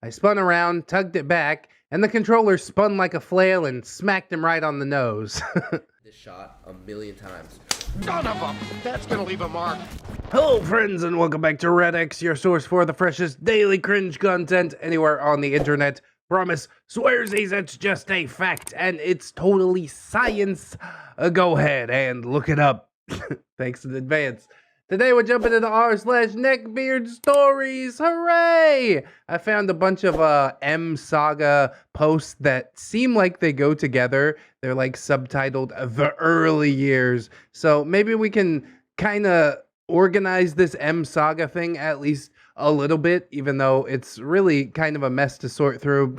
I spun around, tugged it back, and the controller spun like a flail and smacked him right on the nose. This shot a million times. Son of a... That's gonna leave a mark. Hello friends and welcome back to ReddX, your source for the freshest daily cringe content anywhere on the internet. Promise, swearsies, it's just a fact and it's totally science. Go ahead and look it up. Thanks in advance. Today we're jumping into r/NeckbeardStories. Hooray! I found a bunch of M Saga posts that seem like they go together. They're like subtitled The Early Years. So maybe we can kind of organize this M Saga thing at least a little bit, even though it's really kind of a mess to sort through.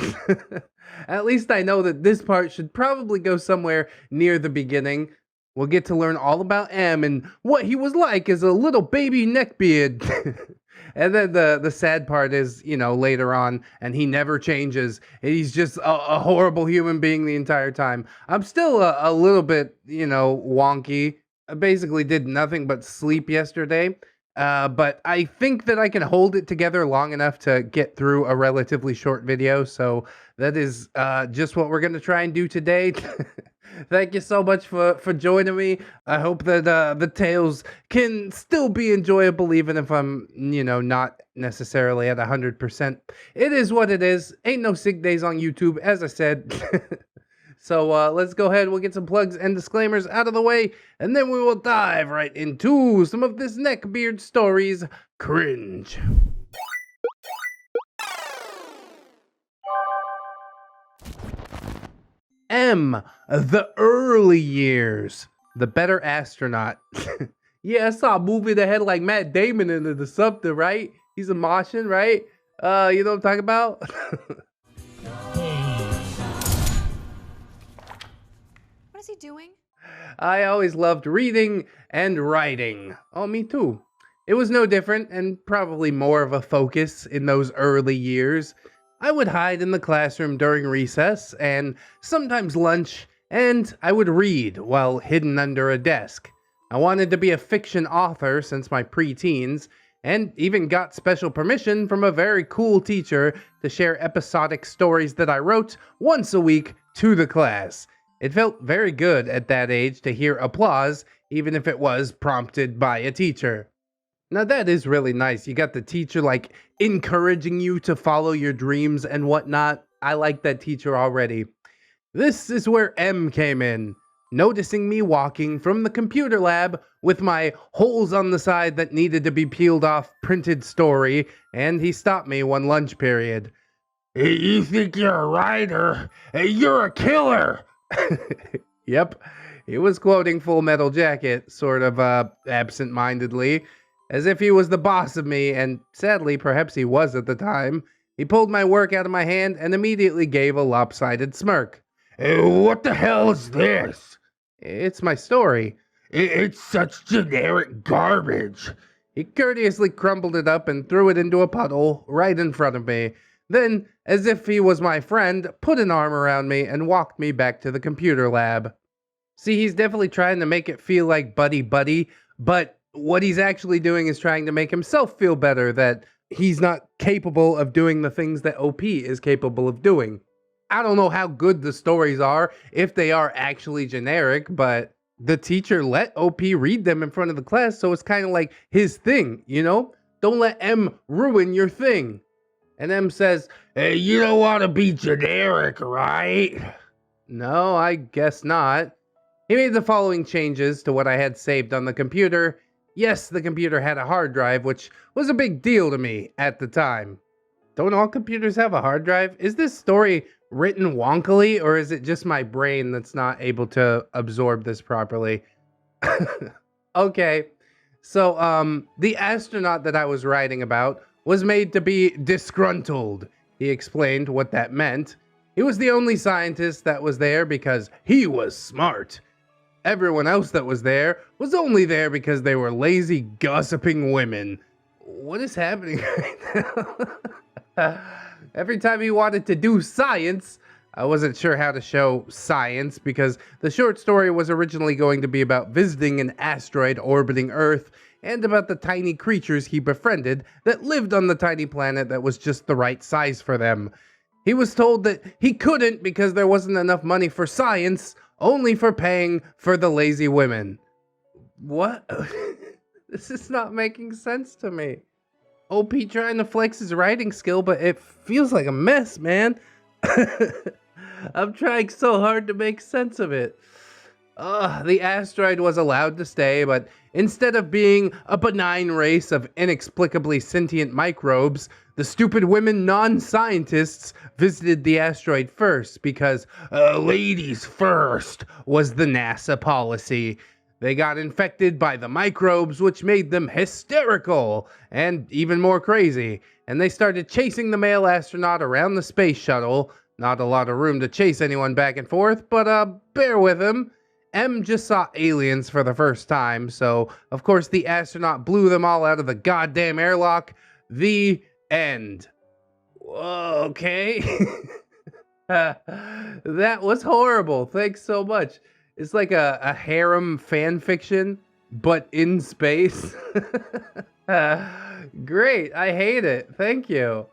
At least I know that this part should probably go somewhere near the beginning. We'll get to learn all about M and what he was like as a little baby neckbeard. And then the sad part is, you know, later on, and he never changes. He's just a horrible human being the entire time. I'm still a little bit, you know, wonky. I basically did nothing but sleep yesterday. But I think that I can hold it together long enough to get through a relatively short video. So that is just what we're going to try and do today. Thank you so much for joining me. I hope that the tales can still be enjoyable even if I'm, you know, not necessarily at 100%. It is what it is. Ain't no sick days on YouTube, as I said. So let's go ahead. We'll get some plugs and disclaimers out of the way, and then we will dive right into some of this NeckbeardStories cringe. M, the early years, the better astronaut. Yeah, I saw a movie that had like Matt Damon in it or something, right? He's a Martian, right? You know what I'm talking about? What is he doing? I always loved reading and writing. Oh, me too. It was no different and probably more of a focus in those early years. I would hide in the classroom during recess and sometimes lunch, and I would read while hidden under a desk. I wanted to be a fiction author since my preteens, and even got special permission from a very cool teacher to share episodic stories that I wrote once a week to the class. It felt very good at that age to hear applause, even if it was prompted by a teacher. Now that is really nice. You got the teacher like encouraging you to follow your dreams and whatnot. I like that teacher already. This is where M came in, noticing me walking from the computer lab with my holes on the side that needed to be peeled off printed story, and he stopped me one lunch period. Hey, you think you're a writer? Hey, you're a killer! Yep, he was quoting Full Metal Jacket, sort of absent-mindedly, as if he was the boss of me, and sadly, perhaps he was at the time. He pulled my work out of my hand and immediately gave a lopsided smirk. Hey, what the hell is this? It's my story. It's such generic garbage. He courteously crumbled it up and threw it into a puddle right in front of me. Then, as if he was my friend, put an arm around me and walked me back to the computer lab. See, he's definitely trying to make it feel like buddy-buddy, but what he's actually doing is trying to make himself feel better that he's not capable of doing the things that OP is capable of doing. I don't know how good the stories are, if they are actually generic, but the teacher let OP read them in front of the class, so it's kind of like his thing, you know? Don't let M ruin your thing. And M says, Hey, you don't want to be generic, right? No, I guess not. He made the following changes to what I had saved on the computer. Yes, the computer had a hard drive, which was a big deal to me at the time. Don't all computers have a hard drive? Is this story written wonkily, or is it just my brain that's not able to absorb this properly? Okay, so the astronaut that I was writing about was made to be disgruntled. He explained what that meant. He was the only scientist that was there because he was smart. Everyone else that was there was only there because they were lazy, gossiping women. What is happening right now? Every time he wanted to do science, I wasn't sure how to show science because the short story was originally going to be about visiting an asteroid orbiting Earth. and about the tiny creatures he befriended that lived on the tiny planet that was just the right size for them. He was told that he couldn't because there wasn't enough money for science, only for paying for the lazy women. What? This is not making sense to me. OP trying to flex his writing skill, but it feels like a mess, man. I'm trying so hard to make sense of it. The asteroid was allowed to stay, but instead of being a benign race of inexplicably sentient microbes, the stupid women non-scientists visited the asteroid first because ladies first was the NASA policy. They got infected by the microbes, which made them hysterical and even more crazy, and they started chasing the male astronaut around the space shuttle. Not a lot of room to chase anyone back and forth, but bear with him. M just saw aliens for the first time, so of course the astronaut blew them all out of the goddamn airlock. The end. Okay. That was horrible. Thanks so much. It's like a harem fan fiction, but in space. Great. I hate it. Thank you.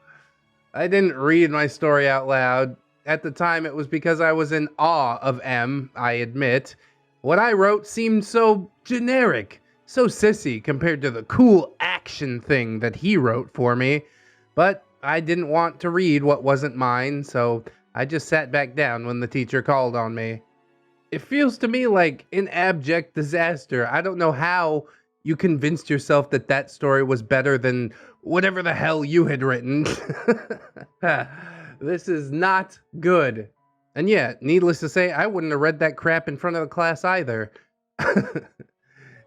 I didn't read my story out loud. At the time, it was because I was in awe of M, I admit. What I wrote seemed so generic, so sissy compared to the cool action thing that he wrote for me. But I didn't want to read what wasn't mine, so I just sat back down when the teacher called on me. It feels to me like an abject disaster. I don't know how you convinced yourself that that story was better than whatever the hell you had written. This is not good. And yeah, needless to say, I wouldn't have read that crap in front of the class either.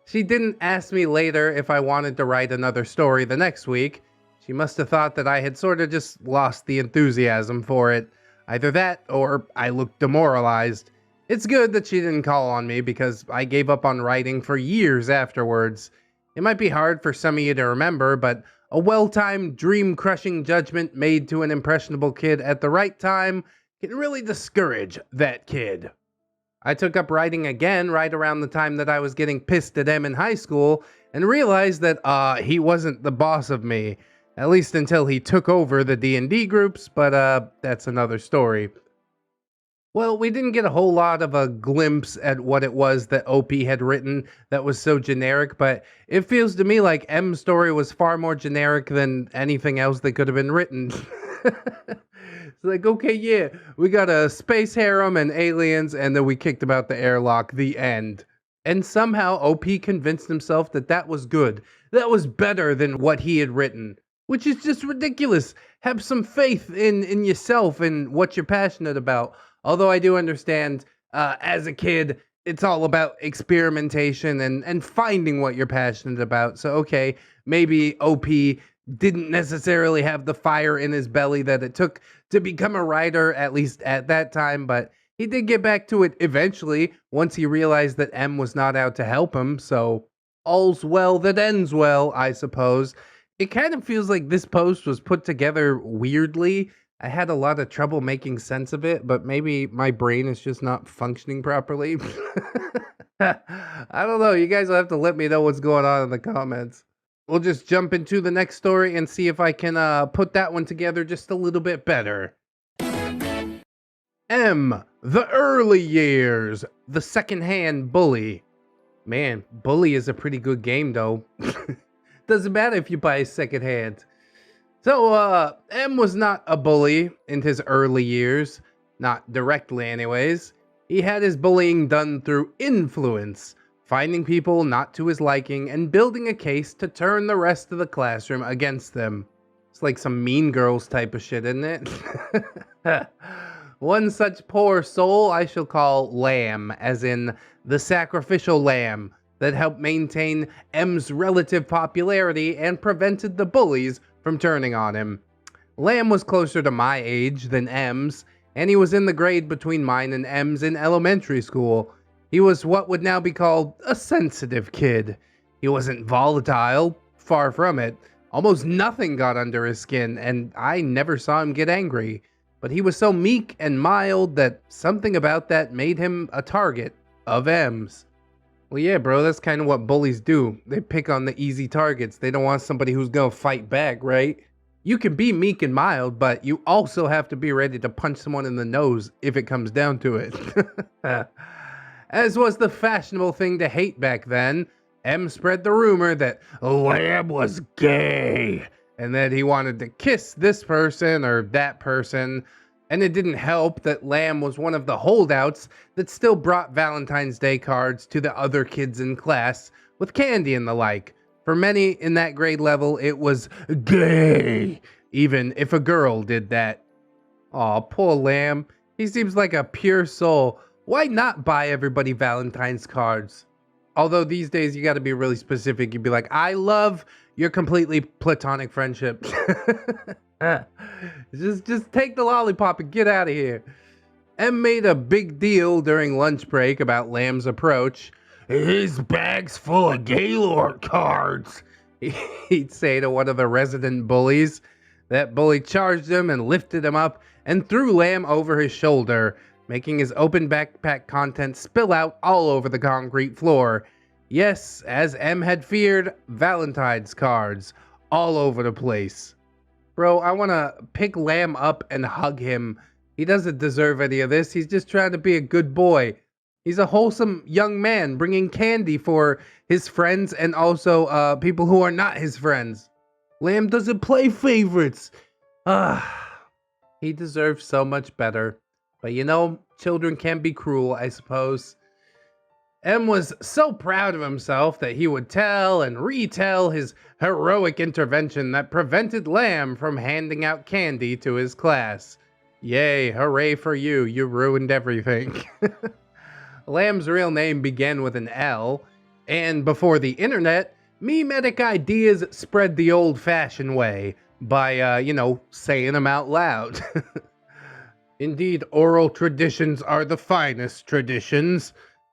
She didn't ask me later if I wanted to write another story the next week. She must have thought that I had sort of just lost the enthusiasm for it. Either that, or I looked demoralized. It's good that she didn't call on me because I gave up on writing for years afterwards. It might be hard for some of you to remember, but a well-timed, dream-crushing judgment made to an impressionable kid at the right time can really discourage that kid. I took up writing again right around the time that I was getting pissed at M in high school and realized that he wasn't the boss of me, at least until he took over the D&D groups, but that's another story. Well, we didn't get a whole lot of a glimpse at what it was that OP had written that was so generic, but it feels to me like M's story was far more generic than anything else that could have been written. It's like, okay, yeah, we got a space harem and aliens, and then we kicked about the airlock, the end. And somehow OP convinced himself that that was good. That was better than what he had written, which is just ridiculous. Have some faith in yourself and what you're passionate about. Although I do understand, as a kid, it's all about experimentation and finding what you're passionate about. So, okay, maybe OP didn't necessarily have the fire in his belly that it took to become a writer, at least at that time, but he did get back to it eventually once he realized that M was not out to help him. So, all's well that ends well, I suppose. It kind of feels like this post was put together weirdly. I had a lot of trouble making sense of it, but maybe my brain is just not functioning properly. I don't know. You guys will have to let me know what's going on in the comments. We'll just jump into the next story and see if I can put that one together just a little bit better. M, the early years, the secondhand bully. Man, bully is a pretty good game though. Doesn't matter if you buy secondhand. So, M was not a bully in his early years. Not directly, anyways. He had his bullying done through influence, finding people not to his liking and building a case to turn the rest of the classroom against them. It's like some Mean Girls type of shit, isn't it? One such poor soul I shall call Lamb, as in the sacrificial lamb that helped maintain M's relative popularity and prevented the bullies from turning on him. Lamb was closer to my age than M's, and he was in the grade between mine and M's in elementary school. He was what would now be called a sensitive kid. He wasn't volatile, far from it. Almost nothing got under his skin, and I never saw him get angry. But he was so meek and mild that something about that made him a target of M's. Well, yeah, bro, that's kind of what bullies do. They pick on the easy targets. They don't want somebody who's gonna fight back, right? You can be meek and mild, but you also have to be ready to punch someone in the nose if it comes down to it. As was the fashionable thing to hate back then, M spread the rumor that Lamb was gay. and that he wanted to kiss this person or that person. And it didn't help that Lamb was one of the holdouts that still brought Valentine's Day cards to the other kids in class with candy and the like. For many in that grade level, it was gay, even if a girl did that. Aw, poor Lamb. He seems like a pure soul. Why not buy everybody Valentine's cards? Although these days you gotta be really specific. You'd be like, I love your completely platonic friendship. Just take the lollipop and get out of here. M made a big deal during lunch break about Lamb's approach. His bag's full of Gaylord cards. He'd say to one of the resident bullies. That bully charged him and lifted him up and threw Lamb over his shoulder, making his open backpack contents spill out all over the concrete floor. Yes, as M had feared, Valentine's cards all over the place. Bro, I want to pick Lamb up and hug him. He doesn't deserve any of this. He's just trying to be a good boy. He's a wholesome young man bringing candy for his friends and also people who are not his friends. Lamb doesn't play favorites. He deserves so much better. But you know, children can be cruel, I suppose. M was so proud of himself that he would tell and retell his heroic intervention that prevented Lamb from handing out candy to his class. Yay, hooray for you, you ruined everything. Lamb's real name began with an L, and before the internet, memetic ideas spread the old-fashioned way by, saying them out loud. Indeed, oral traditions are the finest traditions.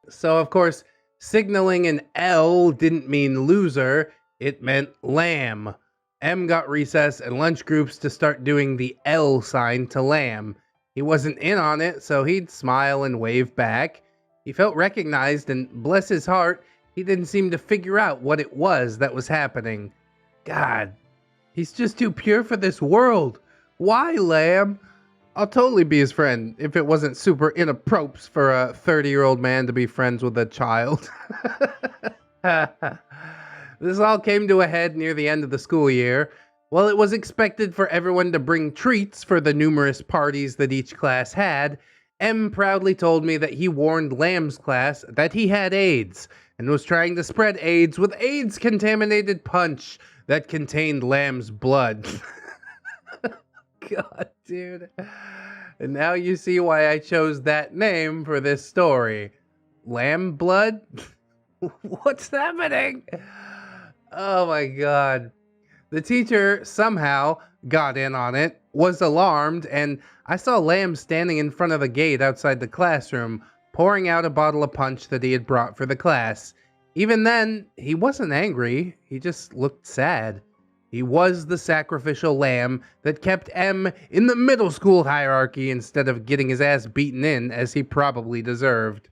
So, of course, signaling an L didn't mean loser, it meant lamb. M got recess and lunch groups to start doing the L sign to Lamb. He wasn't in on it, so he'd smile and wave back. He felt recognized, and bless his heart, he didn't seem to figure out what it was that was happening. God, he's just too pure for this world. Why, Lamb? I'll totally be his friend if it wasn't super inappropriate for a 30-year-old man to be friends with a child. This all came to a head near the end of the school year. While it was expected for everyone to bring treats for the numerous parties that each class had, M proudly told me that he warned Lamb's class that he had AIDS and was trying to spread AIDS with AIDS-contaminated punch that contained Lamb's blood. God, dude. And now you see why I chose that name for this story. Lamb blood? What's happening? Oh my God. The teacher somehow got in on it, was alarmed, and I saw Lamb standing in front of the gate outside the classroom, pouring out a bottle of punch that he had brought for the class. Even then, he wasn't angry, he just looked sad. He was the sacrificial lamb that kept M in the middle school hierarchy instead of getting his ass beaten in as he probably deserved.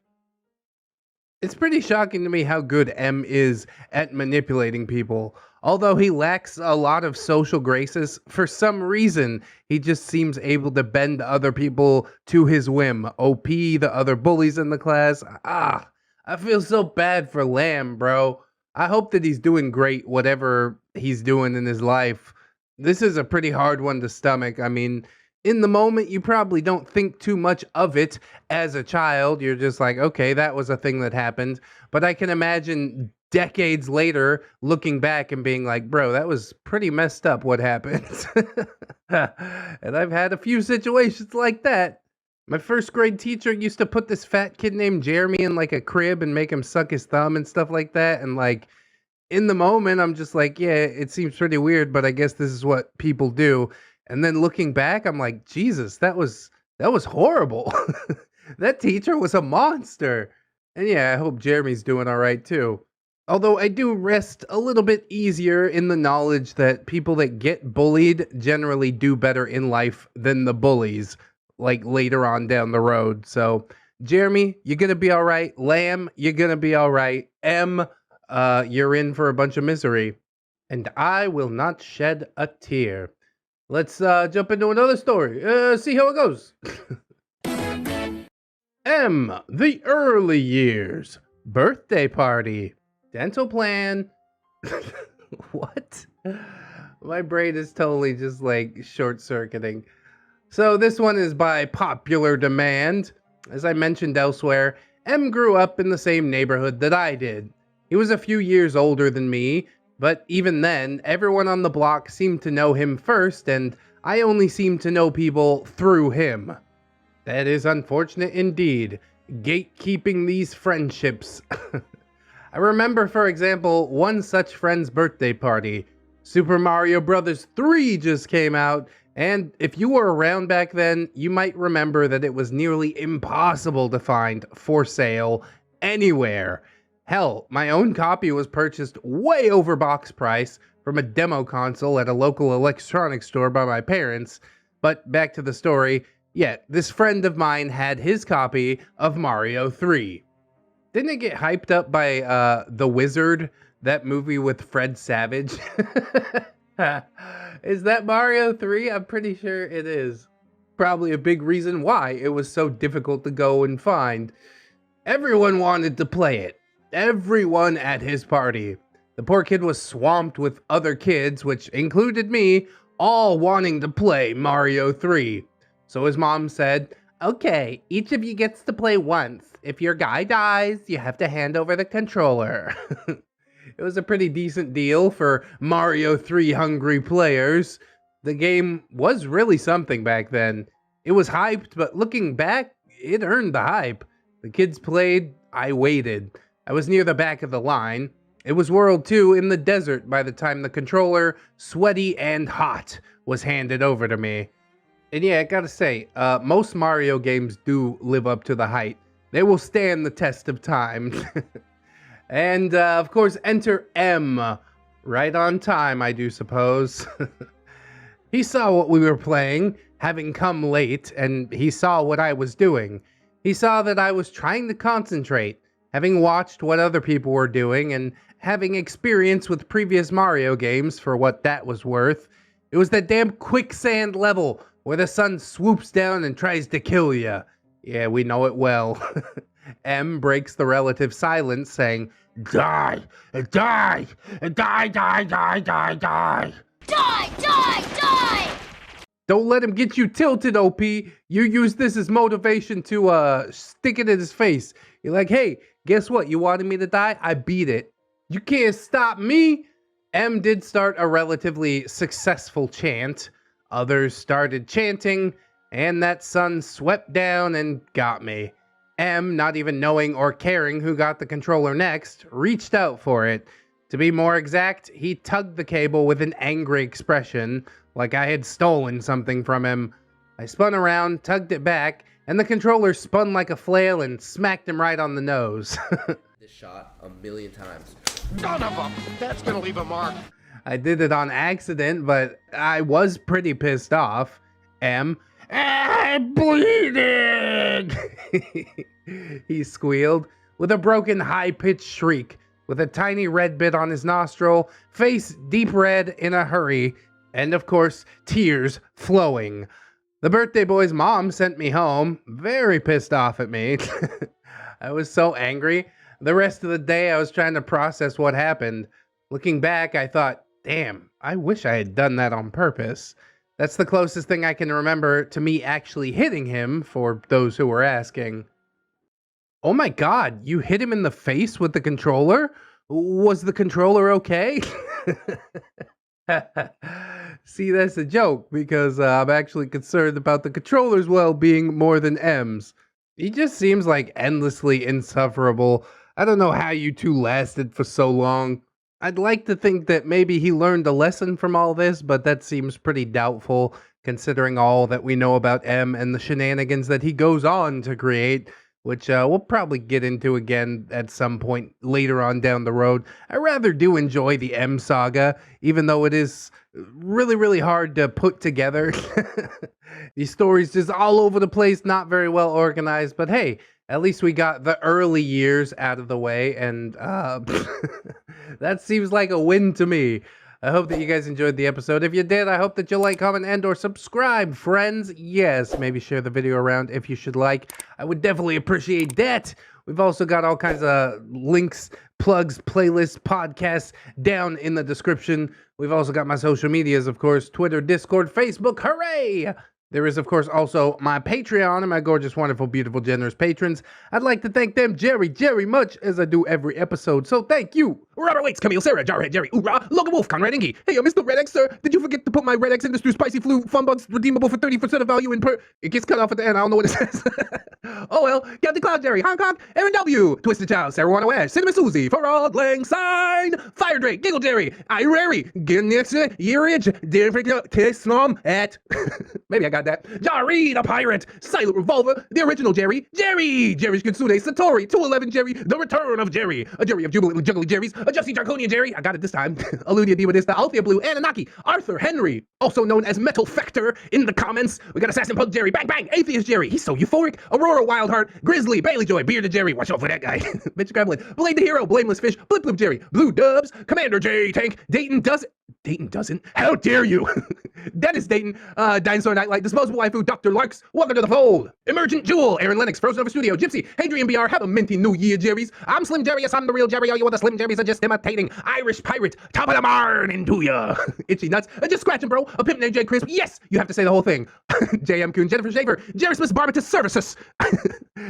It's pretty shocking to me how good M is at manipulating people. Although he lacks a lot of social graces, for some reason, he just seems able to bend other people to his whim. OP, the other bullies in the class. I feel so bad for Lamb, bro. I hope that he's doing great, whatever he's doing in his life. This is a pretty hard one to stomach. I mean, in the moment, you probably don't think too much of it as a child. You're just like, okay, that was a thing that happened. But I can imagine decades later looking back and being like, bro, that was pretty messed up what happened. And I've had a few situations like that. My first grade teacher used to put this fat kid named Jeremy in like a crib and make him suck his thumb and stuff like that. And like in the moment, I'm just like, yeah, it seems pretty weird, but I guess this is what people do. And then looking back, I'm like, Jesus, that was horrible. That teacher was a monster. And yeah, I hope Jeremy's doing all right too. Although I do rest a little bit easier in the knowledge that people that get bullied generally do better in life than the bullies, like later on down the road. So Jeremy, you're gonna be all right. Lamb, you're gonna be all right. M, you're in for a bunch of misery. And I will not shed a tear. Let's jump into another story. See how it goes. M, the early years. Birthday party. Dental plan. What? My brain is totally just like short-circuiting. So this one is by popular demand. As I mentioned elsewhere, M grew up in the same neighborhood that I did. He was a few years older than me, but even then, everyone on the block seemed to know him first, and I only seemed to know people through him. That is unfortunate indeed, gatekeeping these friendships. I remember, for example, one such friend's birthday party. Super Mario Bros. 3 just came out, and if you were around back then, you might remember that it was nearly impossible to find for sale anywhere. Hell, my own copy was purchased way over box price from a demo console at a local electronics store by my parents. But back to the story, yeah, this friend of mine had his copy of Mario 3. Didn't it get hyped up by The Wizard, that movie with Fred Savage? Is that Mario 3? I'm pretty sure it is. Probably a big reason why it was so difficult to go and find. Everyone wanted to play it. Everyone at his party. The poor kid was swamped with other kids, which included me, all wanting to play Mario 3. So his mom said, "Okay, each of you gets to play once. If your guy dies, you have to hand over the controller." It was a pretty decent deal for Mario 3 hungry players. The game was really something back then. It was hyped, but looking back, it earned the hype. The kids played, I waited. I was near the back of the line. It was World 2 in the desert by the time the controller, sweaty and hot, was handed over to me. And yeah, I gotta say, most Mario games do live up to the hype. They will stand the test of time. And, of course, enter M. Right on time, I do suppose. He saw what we were playing, having come late, and he saw what I was doing. He saw that I was trying to concentrate, having watched what other people were doing, and having experience with previous Mario games for what that was worth. It was that damn quicksand level where the sun swoops down and tries to kill ya. Yeah, we know it well. M breaks the relative silence, saying, Die! Die! Die, die, die, die, die! Die! Die! Die! "Don't let him get you tilted, OP. You use this as motivation to stick it in his face. You're like, hey, guess what? You wanted me to die? I beat it. You can't stop me." M did start a relatively successful chant. Others started chanting, and that sun swept down and got me. M, not even knowing or caring who got the controller next, reached out for it. To be more exact, he tugged the cable with an angry expression, like I had stolen something from him. I spun around, tugged it back, and the controller spun like a flail and smacked him right on the nose. This shot a million times. Son of a... That's gonna leave a mark. I did it on accident, but I was pretty pissed off. M, I'm bleeding! he squealed, with a broken high-pitched shriek, with a tiny red bit on his nostril, face deep red in a hurry, and of course, tears flowing. The birthday boy's mom sent me home, very pissed off at me. I was so angry. The rest of the day, I was trying to process what happened. Looking back, I thought, damn, I wish I had done that on purpose. That's the closest thing I can remember to me actually hitting him, for those who were asking. Oh my god, you hit him in the face with the controller? Was the controller okay? See, that's a joke, because I'm actually concerned about the controller's well-being more than M's. He just seems like endlessly insufferable. I don't know how you two lasted for so long. I'd like to think that maybe he learned a lesson from all this, but that seems pretty doubtful, considering all that we know about M and the shenanigans that he goes on to create, which we'll probably get into again at some point later on down the road. I rather do enjoy the M Saga, even though it is really, really hard to put together. These stories just all over the place, not very well organized, but hey, at least we got the early years out of the way, and that seems like a win to me. I hope that you guys enjoyed the episode. If you did, I hope that you'll like, comment, and or subscribe, friends. Yes, maybe share the video around if you should like. I would definitely appreciate that. We've also got all kinds of links, plugs, playlists, podcasts down in the description. We've also got my social medias, of course, Twitter, Discord, Facebook. Hooray! There is, of course, also my Patreon and my gorgeous, wonderful, beautiful, generous patrons. I'd like to thank them Jerry much, as I do every episode, so thank you. Robert Waits, Camille, Sarah, Jarhead, Jerry, Oorah, Logan Wolf, Conrad Ingy. Hey, Mr. ReddX, sir, did you forget to put my ReddX Industries Spicy Flu Fun Buns redeemable for 30% of value in per... It gets cut off at the end, I don't know what it says. Oh well, Captain Cloud, Jerry, Hong Kong, Aaron W, Twisted Chow, Sarah Wanna Wash, Cinnamon Susie, Farad, Lang Sign, Fire Drake, Giggle Jerry, Irary, Ginnixa, Yearage, Tisnom, at... Maybe I got that. Jari, the Pirate, Silent Revolver, the original Jerry, Jerry's Kitsune, Satori, 211 Jerry, the return of Jerry, a Jerry of Jubilant Juggly Jerry's, a Justy Draconian Jerry, I got it this time, Aludia Diwadista, Althea Blue, Anunnaki, Arthur Henry, also known as Metal Factor in the comments, we got Assassin Pug Jerry, Bang Bang, Atheist Jerry, he's so euphoric, Aurora Wildheart, Grizzly, Bailey Joy, Bearded Jerry, watch out for that guy, Mitch Gremlin, Blade the Hero, Blameless Fish, Blip Bloop Jerry, Blue Dubs, Commander J Tank, Dayton doesn't, how dare you, Dennis Dayton, Dinosaur Nightlight, Disposable Waifu, Dr. Larks, welcome to the fold, Emergent Jewel, Aaron Lennox, Frozen Over Studio, Gypsy, Hadrian BR, have a minty new year, Jerry's, I'm Slim Jerry, yes, I'm the real Jerry, all you other Slim Jerry's are just imitating, Irish Pirate, top of the marn into ya, Itchy Nuts, just scratching bro, a pimp named J Crisp, yes, you have to say the whole thing, JM Coon, Jennifer Shaver, Jerry Smith's Barbatus Services,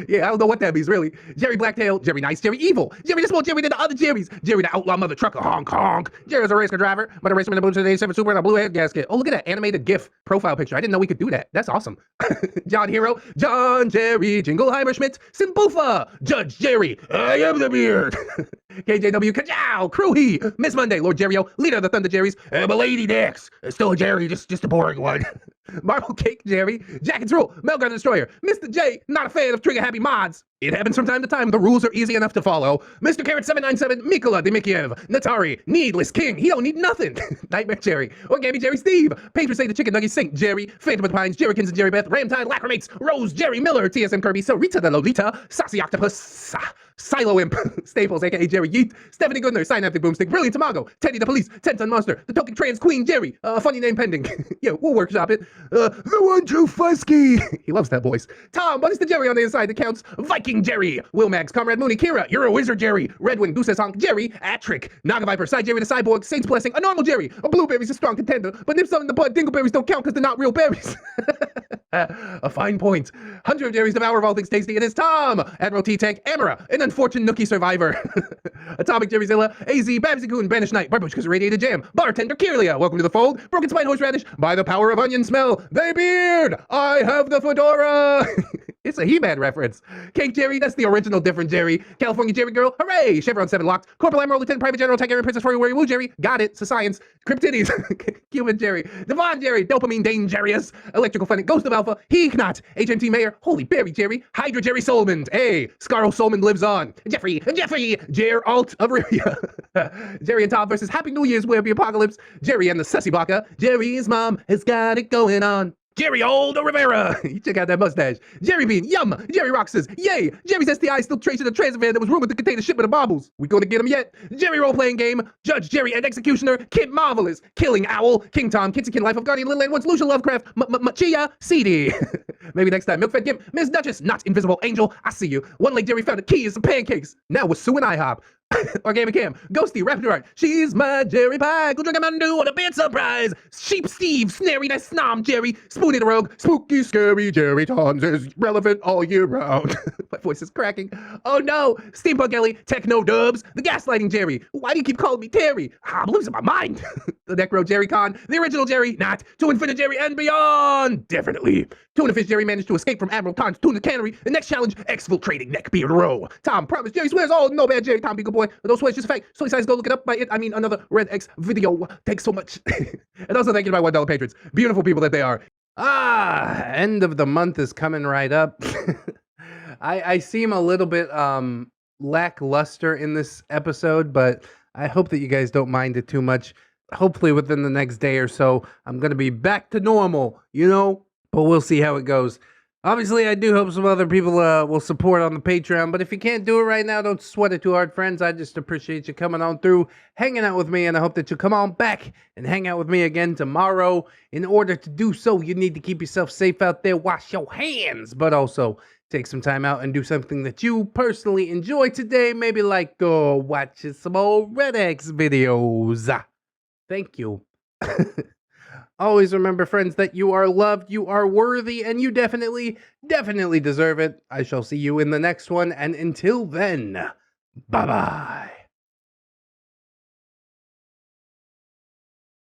yeah, I don't know what that means, really, Jerry Blacktail, Jerry Nice, Jerry Evil, Jerry the Small Jerry than the other Jerry's, Jerry the Outlaw Mother Trucker, honk honk, Jerry's a race car driver, but a racer in the Blue 7 Super and a blue head gasket, oh look at that animated GIF profile picture, I didn't know we could do that, that's awesome, John Hero, John Jerry, Jingleheimer Schmidt, Simbufa, Judge Jerry, I am the beard, KJW, Kajow, Crewhee, Miss Monday, Lord Jerryo, leader of the Thunder Jerrys, Lady Dex, still a Jerry, just a boring one. Marble Cake Jerry, Jackets Rule, Melgar the Destroyer, Mr. J, not a fan of Trigger Happy mods. It happens from time to time, the rules are easy enough to follow. Mr. Carrot 797, Mikola Demikiev, Natari, Needless King, he don't need nothing. Nightmare Jerry, Origami Jerry Steve, Patron Say the Chicken Nugget Saint Jerry, Phantom of the Pines, Jerrykins and Jerry Beth, Ramtide Lacrimates, Rose Jerry Miller, TSM Kirby, Sarita the Lolita, Sassy Octopus, Silo Imp, Staples, aka Jerry Yeet, Stephanie Goodner, Synaptic Boomstick, Brilliant Tamago, Teddy the Police, Tenton Monster, the Token Trans Queen Jerry, funny name pending. Yeah, we'll workshop it. The one true Fusky. He loves that voice. Tom, but it's the Jerry on the inside that counts. Viking Jerry, Will Max, Comrade Mooney, Kira, you're a wizard Jerry, Redwing, Deuces Honk, Jerry, Atrick, Naga Viper, Side Jerry the Cyborg, Saints Blessing, a normal Jerry, a Blueberry's a strong contender, but nip something in the bud, Dingleberries don't count because they're not real berries. A fine point. Hunter of Jerry's Devourer of all things tasty, it is Tom, Admiral T-Tank, Amara, an unfortunate Nookie survivor, Atomic Jerryzilla, AZ, Babsy Coon, Banished Knight, Barbushka's Radiated Jam, Bartender Kirlia, welcome to the fold, Broken Spine Horseradish, by the power of onion smell, they beard, I have the fedora. It's a He-Man reference. Cake Jerry, that's the original different Jerry. California Jerry Girl, hooray! Chevron 7 locked. Corporal Admiral Lieutenant Private General Tigerian Princess Rory Woo Jerry, got it, it's a science. Cryptides, Cuban Jerry, Devon Jerry, Dopamine Dangerous, Electrical Fennec, Ghost of Alpha, Heeknot, HMT Mayor, Holy Berry Jerry, Hydra Jerry Solomon, hey, Scarl Solomon lives on. Jeffrey, Jer Alt of Rivia. Jerry and Tom versus Happy New Year's Webby Apocalypse, Jerry and the Sussy Baka, Jerry's mom has got it going on. Jerry Oldo Rivera, you check out that mustache. Jerry Bean, yum. Jerry Roxas, yay. Jerry's STI still tracing a transit van that was rumored to contain a shipment of baubles. We gonna get him yet? Jerry role-playing game, Judge Jerry and Executioner, Kid Marvelous, Killing Owl, King Tom, Kitsykin Life of Guardian Little Woods, Lucia Lovecraft, Machia, CD. Maybe next time. Milkfed Gimp, Miss Duchess, not Invisible Angel, I see you. One Lake Jerry found a key and some pancakes. Now with Sue and IHOP. Organic Cam, Ghosty, Raptor Art, she's my Jerry Pie, go drink a Mountain Dew on a bad surprise. Sheep Steve, Snary, that Snom Jerry, Spoonie the Rogue, Spooky Scary Jerry Tons is relevant all year round. My voice is cracking. Oh no, Steampunk Ellie, Techno Dubs, the Gaslighting Jerry. Why do you keep calling me Terry? I'm losing my mind. The Necro Jerry Con, the original Jerry, not to Infinite Jerry and beyond. Definitely. Tuna Fish Jerry managed to escape from Admiral Khan's Tuna Cannery. The next challenge, exfiltrating Neckbeard Row. Tom promised Jerry swears, oh no bad Jerry, Tom be good boy. Those swears just a fact. Soy size, go look it up by it. I mean another ReddX video. Thanks so much. And also thank you to my $1 patrons. Beautiful people that they are. End of the month is coming right up. I seem a little bit lackluster in this episode, but I hope that you guys don't mind it too much. Hopefully within the next day or so, I'm gonna be back to normal, you know? But we'll see how it goes. Obviously, I do hope some other people will support on the Patreon, but if you can't do it right now, don't sweat it too hard, friends. I just appreciate you coming on through, hanging out with me, and I hope that you come on back and hang out with me again tomorrow. In order to do so, you need to keep yourself safe out there, wash your hands, but also take some time out and do something that you personally enjoy today. Maybe like watching some old ReddX videos. Thank you. Always remember, friends, that you are loved, you are worthy, and you definitely deserve it. I shall see you in the next one, and until then, bye-bye.